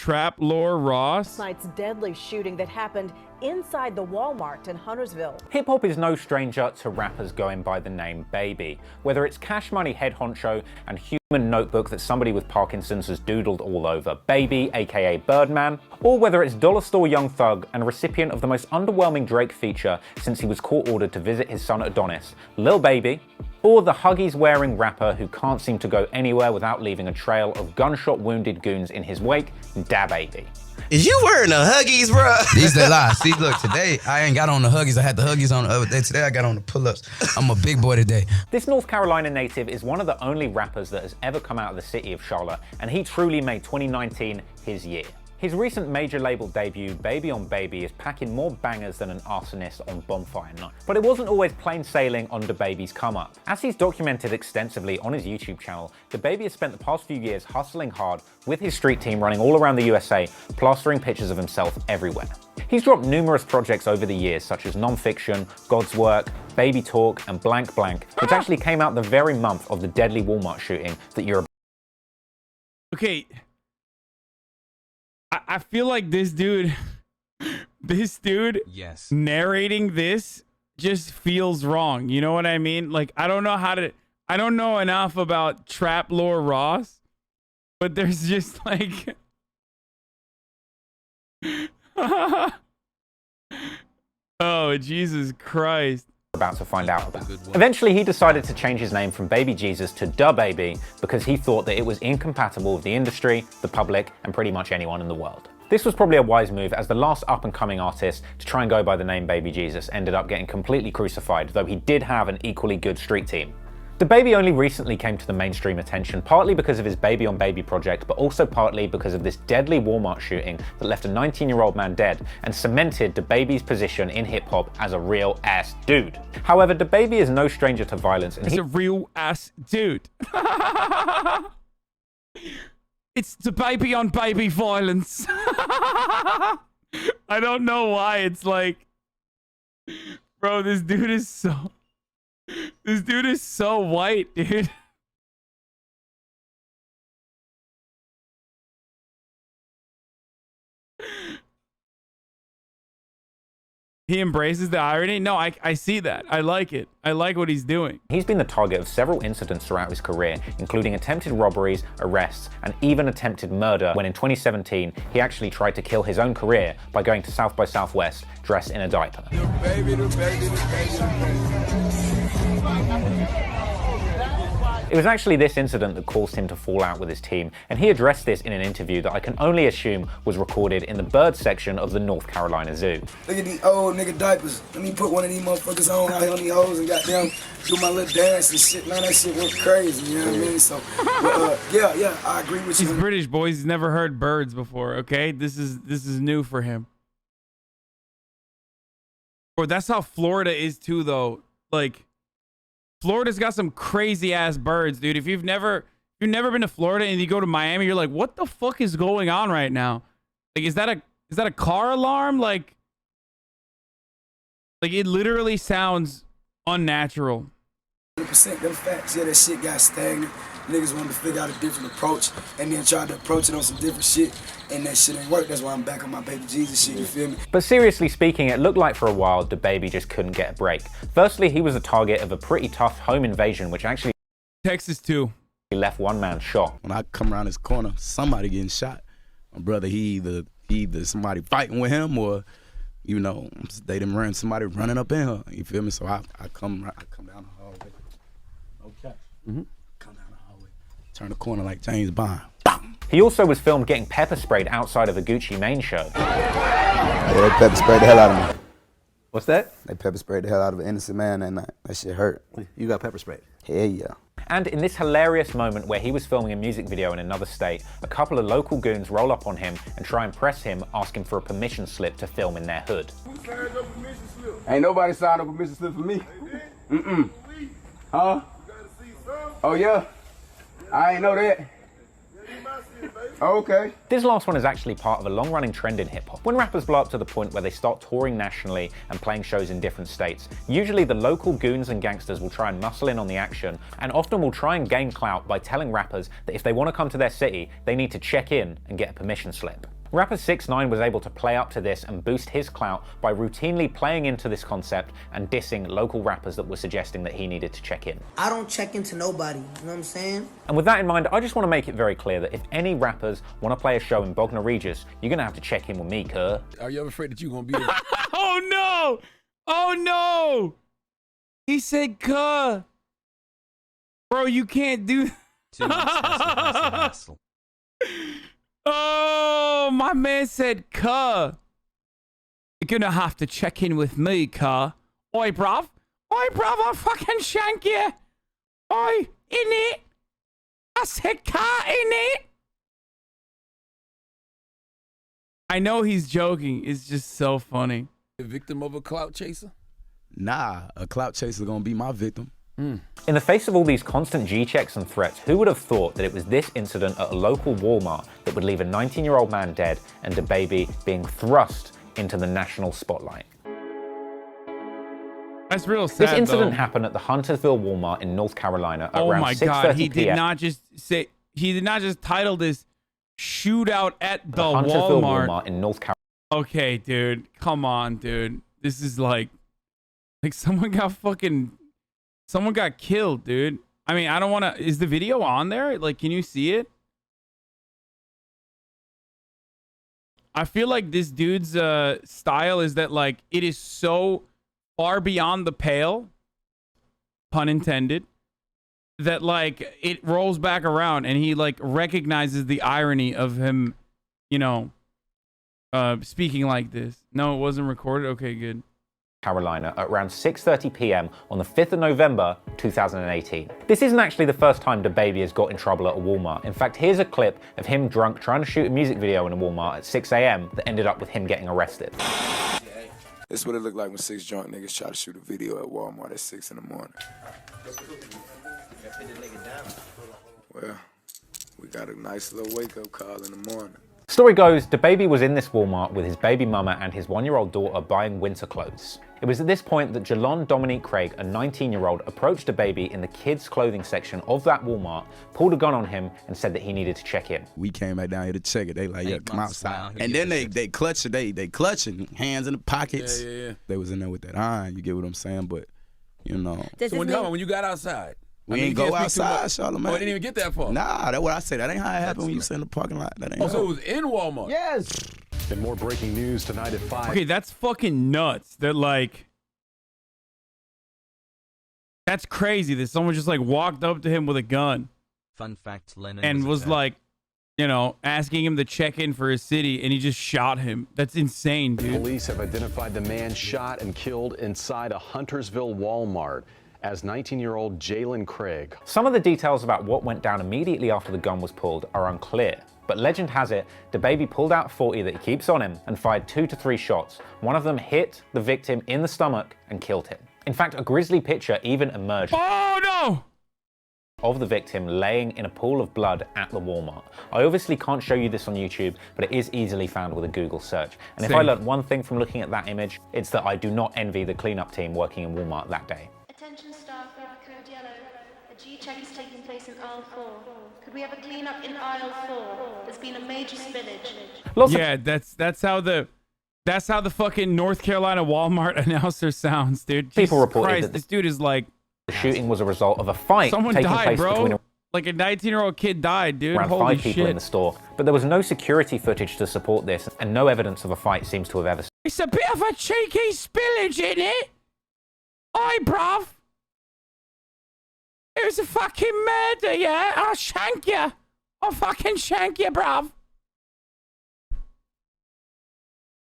Trap Lore Ross. Night's deadly shooting that happened inside the Walmart in Huntersville. Hip-hop is no stranger to rappers going by the name Baby. Whether it's Cash Money head honcho and human notebook that somebody with Parkinson's has doodled all over, Baby aka Birdman, or whether it's Dollar Store Young Thug and recipient of the most underwhelming Drake feature since he was court-ordered to visit his son Adonis, Lil Baby, or the Huggies-wearing rapper who can't seem to go anywhere without leaving a trail of gunshot-wounded goons in his wake, DaBaby. Is you wearing the Huggies, bro? These the lie. See, look, today I ain't got on the Huggies. I had the Huggies on the other day. Today I got on the pull-ups. I'm a big boy today. This North Carolina native is one of the only rappers that has ever come out of the city of Charlotte, and he truly made 2019 his year. His recent major label debut, Baby on Baby, is packing more bangers than an arsonist on bonfire night. But it wasn't always plain sailing on DaBaby's come up. As he's documented extensively on his YouTube channel, DaBaby has spent the past few years hustling hard with his street team running all around the USA, plastering pictures of himself everywhere. He's dropped numerous projects over the years, such as Nonfiction, God's Work, Baby Talk, and Blank Blank, which actually came out the very month of the deadly Walmart shooting that you're about. Okay. I feel like this dude, Yes. narrating this just feels wrong. You know what I mean? Like, I don't know enough about Trap Lore Ross, but there's just like, oh, Jesus Christ. About to find out about. Eventually, he decided to change his name from Baby Jesus to DaBaby because he thought that it was incompatible with the industry, the public, and pretty much anyone in the world. This was probably a wise move, as the last up-and-coming artist to try and go by the name Baby Jesus ended up getting completely crucified, though he did have an equally good street team. DaBaby only recently came to the mainstream attention, partly because of his Baby on Baby project, but also partly because of this deadly Walmart shooting that left a 19-year-old man dead and cemented DaBaby's position in hip-hop as a real-ass dude. However, DaBaby is no stranger to violence, and He's a real-ass dude. It's DaBaby on baby violence. I don't know why it's like, bro, this dude is so white, dude. He embraces the irony. No, I see that. I like it. I like what he's doing. He's been the target of several incidents throughout his career, including attempted robberies, arrests, and even attempted murder, when in 2017, he actually tried to kill his own career by going to South by Southwest dressed in a diaper. It was actually this incident that caused him to fall out with his team, and he addressed this in an interview that I can only assume was recorded in the bird section of the North Carolina Zoo. Look at these old nigga diapers. Let me put one of these motherfuckers on out here on these hoes and goddamn do my little dance and shit. Man, that shit went crazy, you know what I mean? So, yeah, I agree with you. He's British, boys. He's never heard birds before, okay? This is new for him. Bro, that's how Florida is too, though. Like, Florida's got some crazy ass birds, dude. If you've never been to Florida and you go to Miami, you're like, what the fuck is going on right now? Like, is that a car alarm? Like it literally sounds unnatural. 100% them facts. Yeah, that shit got stagnant. Niggas wanted to figure out a different approach and then tried to approach it on some different shit, and that shit didn't work. That's why I'm back on my Baby Jesus shit, you feel me? But seriously speaking, it looked like for a while DaBaby just couldn't get a break. Firstly, he was the target of a pretty tough home invasion, which actually Texas too. left one man shot. When I come around this corner, somebody getting shot. My brother, he either somebody fighting with him, or you know, they done ran somebody running up in her. You feel me? So I come down the hallway. Okay. Come down the hallway. Turn the corner like James Bond. Bam. He also was filmed getting pepper sprayed outside of a Gucci Mane show. Yeah, they pepper sprayed the hell out of me. What's that? They pepper sprayed the hell out of an innocent man that night. That shit hurt. You got pepper sprayed? Hell yeah. And in this hilarious moment where he was filming a music video in another state, a couple of local goons roll up on him and try and press him, asking for a permission slip to film in their hood. Who signed your permission slip? Ain't nobody signed a permission slip for me. Mm-mm. Huh? Oh yeah? I ain't know that. Okay. This last one is actually part of a long-running trend in hip-hop. When rappers blow up to the point where they start touring nationally and playing shows in different states, usually the local goons and gangsters will try and muscle in on the action, and often will try and gain clout by telling rappers that if they want to come to their city, they need to check in and get a permission slip. Rapper 6ix9ine was able to play up to this and boost his clout by routinely playing into this concept and dissing local rappers that were suggesting that he needed to check in. I don't check into nobody, you know what I'm saying? And with that in mind, I just want to make it very clear that if any rappers want to play a show in Bognor Regis, you're going to have to check in with me, cuz. Are you ever afraid that you're going to be there? Oh no! Oh no! He said, "Cuh." Bro, you can't do Hassle. Oh, my man said, "Cuh." You're gonna have to check in with me, cuh. Oi, bruv. Oi, bruv, I'll fucking shank you. Oi, in it. I said, "Cuh, in it." I know he's joking. It's just so funny. A victim of a clout chaser? Nah, a clout chaser gonna be my victim. In the face of all these constant G-checks and threats, who would have thought that it was this incident at a local Walmart that would leave a 19-year-old man dead and DaBaby being thrust into the national spotlight? That's real sad. This incident though. happened at the Huntersville Walmart in North Carolina at Oh around my 6:30 God, he p.m. did not just say, he did not just title this shootout at the Huntersville Walmart. Walmart in North Carolina. Okay, dude. Come on, dude. This is like someone got killed, dude. I mean, I don't want to, is the video on there? Like, can you see it? I feel like this dude's style is that like, it is so far beyond the pale, pun intended, that like it rolls back around and he like recognizes the irony of him, you know, speaking like this. No, it wasn't recorded. Okay, good. Carolina at around 6:30 p.m. on the 5th of November 2018. This isn't actually the first time DaBaby has got in trouble at a Walmart. In fact, here's a clip of him drunk trying to shoot a music video in a Walmart at 6 a.m. that ended up with him getting arrested. This is what it looked like when 6 drunk niggas try to shoot a video at Walmart at 6 in the morning. Well, we got a nice little wake-up call in the morning. Story goes, DaBaby was in this Walmart with his baby mama and his 1-year-old daughter buying winter clothes. It was at this point that Jalon Dominique Craig, a 19-year-old, approached DaBaby in the kids' clothing section of that Walmart, pulled a gun on him, and said that he needed to check in. We came back down here to check it. They like, yeah, come outside. And then they clutch it. They clutching, hands in the pockets. Yeah. They was in there with that iron. You get what I'm saying? But, you know. So when you got outside? We ain't go outside, Charlamagne. Oh, it didn't even get that far? Nah, that's what I said. That ain't how it happened when you sit in the parking lot. That ain't so it was in Walmart? Yes. And more breaking news tonight at 5. Okay, that's fucking nuts. That like, that's crazy that someone just like walked up to him with a gun. Fun fact, Lennon and was like, you know, asking him to check in for his city, and he just shot him. That's insane, dude. Police have identified the man shot and killed inside a Huntersville Walmart as 19-year-old Jalen Craig. Some of the details about what went down immediately after the gun was pulled are unclear, but legend has it DaBaby pulled out 40 that he keeps on him and fired 2 to 3 shots. One of them hit the victim in the stomach and killed him. In fact, a grisly picture even emerged of the victim laying in a pool of blood at the Walmart. I obviously can't show you this on YouTube, but it is easily found with a Google search. And if I learned one thing from looking at that image, it's that I do not envy the cleanup team working in Walmart that day. Attention staff, we have a code yellow. A G-check is taking place in aisle 4. Could we have a cleanup in aisle 4? There's been a major spillage. Yeah, that's how the fucking North Carolina Walmart announcer sounds, dude. People Jesus reported Christ, that this dude is like, the shooting was a result of a fight someone taking died, place bro. between Like a 19-year-old kid died, dude. around Holy 5 people shit. in the store. But there was no security footage to support this, and no evidence of a fight seems to have ever. It's a bit of a cheeky spillage in it. Oi, bruv. It was a fucking murder, yeah? I'll shank you. I'll fucking shank you, bruv.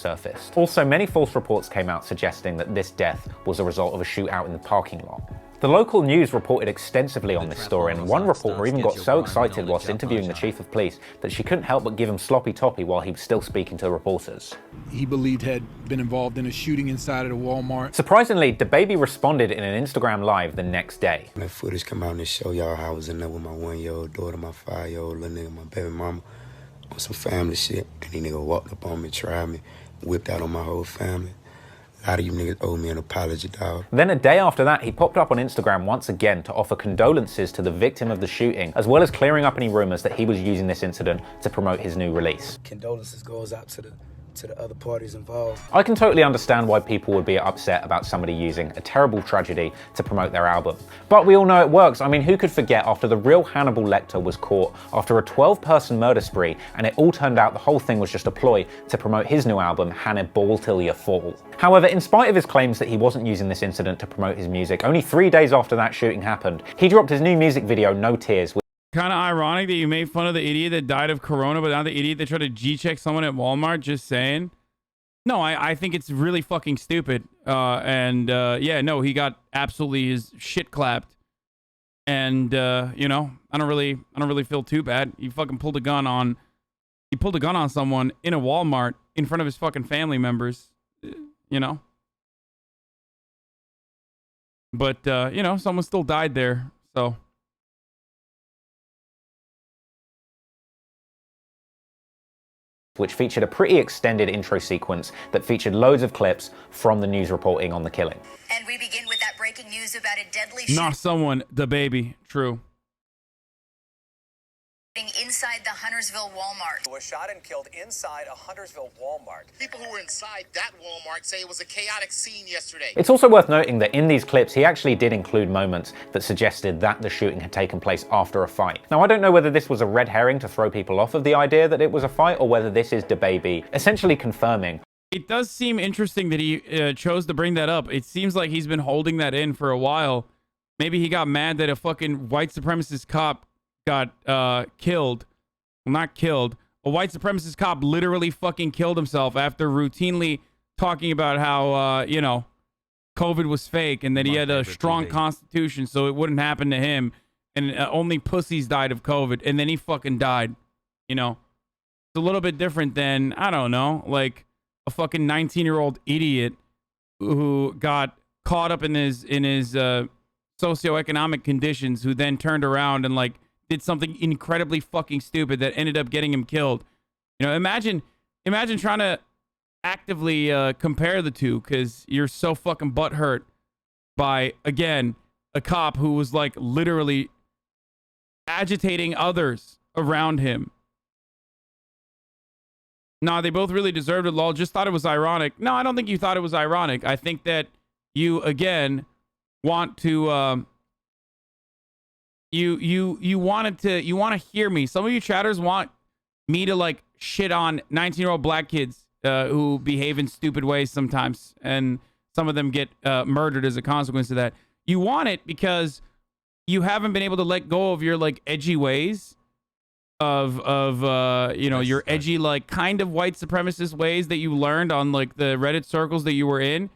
Surfaced. Also, many false reports came out suggesting that this death was a result of a shootout in the parking lot. The local news reported extensively on this story, and one reporter even got so excited whilst interviewing the chief of police that she couldn't help but give him sloppy toppy while he was still speaking to reporters. He believed had been involved in a shooting inside of the Walmart. Surprisingly, DaBaby responded in an Instagram live the next day. That footage come out and show y'all how I was in there with my 1-year-old daughter, my 5-year-old little nigga, my baby mama, on some family shit. And he nigga walked up on me, tried me, whipped out on my whole family. A lot of you niggas owe me an apology, dog. Then a day after that, he popped up on Instagram once again to offer condolences to the victim of the shooting, as well as clearing up any rumors that he was using this incident to promote his new release. Condolences goes out to the other parties involved. I can totally understand why people would be upset about somebody using a terrible tragedy to promote their album. But we all know it works. I mean, who could forget after the real Hannibal Lecter was caught after a 12-person murder spree, and it all turned out the whole thing was just a ploy to promote his new album, Hannibal Till You Fall. However, in spite of his claims that he wasn't using this incident to promote his music, only 3 days after that shooting happened, he dropped his new music video, No Tears. Kind of ironic that you made fun of the idiot that died of corona, but not the idiot that tried to G-check someone at Walmart. Just saying. No, I think it's really fucking stupid. Yeah, no, he got absolutely his shit clapped. And you know, I don't really feel too bad. He fucking pulled a gun on someone in a Walmart in front of his fucking family members. You know. But you know, someone still died there, so. Which featured a pretty extended intro sequence that featured loads of clips from the news reporting on the killing. And we begin with that breaking news about a deadly Not someone, DaBaby. True. inside the Huntersville Walmart. Was shot and killed inside a Huntersville Walmart. People who were inside that Walmart say it was a chaotic scene yesterday. It's also worth noting that in these clips, he actually did include moments that suggested that the shooting had taken place after a fight. Now, I don't know whether this was a red herring to throw people off of the idea that it was a fight, or whether this is DaBaby essentially confirming. It does seem interesting that he chose to bring that up. It seems like he's been holding that in for a while. Maybe he got mad that a fucking white supremacist cop got killed. Well, not killed. A white supremacist cop literally fucking killed himself after routinely talking about how, you know, COVID was fake and that he had a strong constitution so it wouldn't happen to him. And only pussies died of COVID. And then he fucking died. You know, it's a little bit different than, I don't know, like a fucking 19-year-old idiot who got caught up in his socioeconomic conditions, who then turned around and like did something incredibly fucking stupid that ended up getting him killed. You know, imagine trying to actively compare the two because you're so fucking butthurt by, again, a cop who was like literally agitating others around him. No, they both really deserved it, lol. Just thought it was ironic. No, I don't think you thought it was ironic. I think that you, again, want to you want to hear me. Some of you chatters want me to like shit on 19-year-old black kids who behave in stupid ways sometimes, and some of them get murdered as a consequence of that. You want it because you haven't been able to let go of your like edgy ways of you know, your edgy like kind of white supremacist ways that you learned on like the Reddit circles that you were in.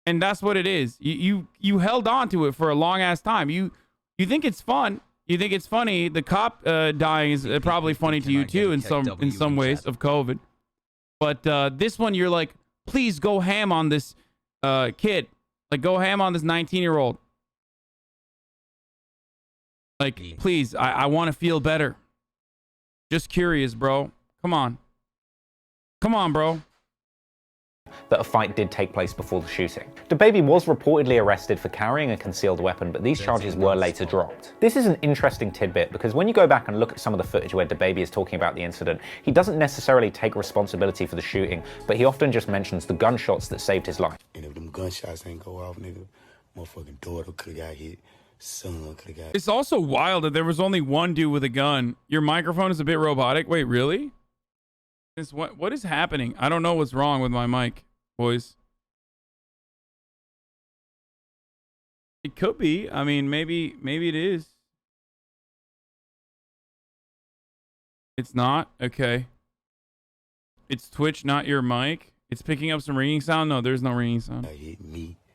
And that's what it is. You held on to it for a long ass time. You think it's fun. You think it's funny. The cop dying is probably funny to you too in some ways of COVID. But this one, you're like, please go ham on this kid. Like, go ham on this 19-year-old. Like, please, I want to feel better. Just curious, bro. Come on. Come on, bro. That a fight did take place before the shooting. DaBaby was reportedly arrested for carrying a concealed weapon, but these charges were later dropped. This is an interesting tidbit because when you go back and look at some of the footage where DaBaby is talking about the incident, he doesn't necessarily take responsibility for the shooting, but he often just mentions the gunshots that saved his life. And if them gunshots ain't go off, nigga, motherfucking daughter could've got hit. Son could've got hit. It's also wild that there was only one dude with a gun. Your microphone is a bit robotic. Wait, really? What is happening? I don't know what's wrong with my mic, boys. It could be. I mean, maybe it is. It's not? Okay. It's Twitch, not your mic. It's picking up some ringing sound? No, there's no ringing sound.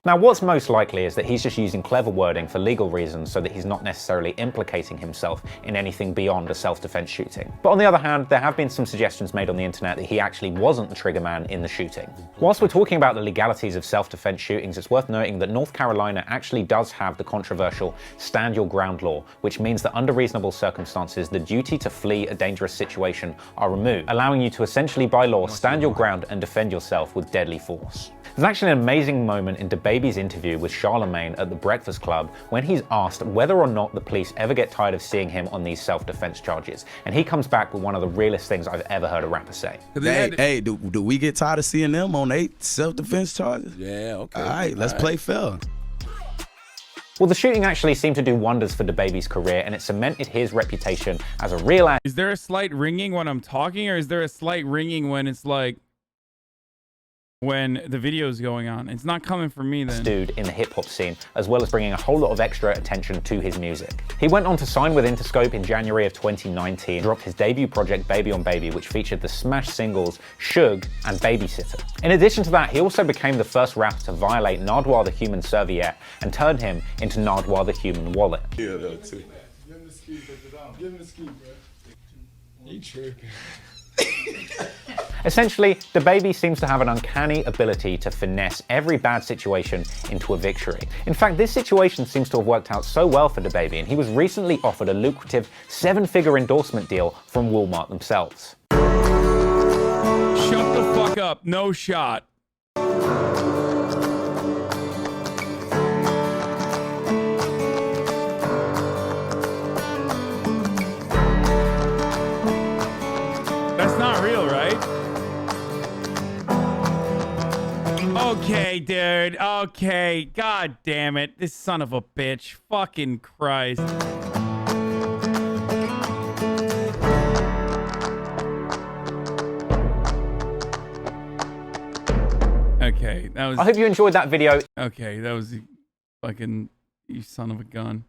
Now, what's most likely is that he's just using clever wording for legal reasons so that he's not necessarily implicating himself in anything beyond a self-defense shooting. But on the other hand, there have been some suggestions made on the internet that he actually wasn't the trigger man in the shooting. Whilst we're talking about the legalities of self-defense shootings, it's worth noting that North Carolina actually does have the controversial stand your ground law, which means that under reasonable circumstances, the duty to flee a dangerous situation are removed, allowing you to essentially by law stand your ground and defend yourself with deadly force. There's actually an amazing moment in DaBaby's interview with Charlemagne at the Breakfast Club when he's asked whether or not the police ever get tired of seeing him on these self-defense charges. And he comes back with one of the realest things I've ever heard a rapper say. Hey, do we get tired of seeing them on 8 self-defense charges? Yeah, okay. All right, let's play fair. Well, the shooting actually seemed to do wonders for DaBaby's career, and it cemented his reputation as a real ass. Is there a slight ringing when I'm talking, or is there a slight ringing when it's like when the video is going on? It's not coming from me then. Dude in the hip hop scene, as well as bringing a whole lot of extra attention to his music. He went on to sign with Interscope in January of 2019, dropped his debut project Baby on Baby, which featured the smash singles Suge and Babysitter. In addition to that, he also became the first rapper to violate Nardwuar the Human Serviette and turned him into Nardwuar the Human Wallet. Yeah, that too. Give him the ski, give him the ski, bro. He tripping. Essentially, DaBaby seems to have an uncanny ability to finesse every bad situation into a victory. In fact, this situation seems to have worked out so well for DaBaby, and he was recently offered a lucrative 7-figure endorsement deal from Walmart themselves. Shut the fuck up. No shot. That's not real, right? Okay, dude. Okay. God damn it. This son of a bitch. Fucking Christ. Okay, that was... I hope you enjoyed that video. Okay, that was fucking... You son of a gun.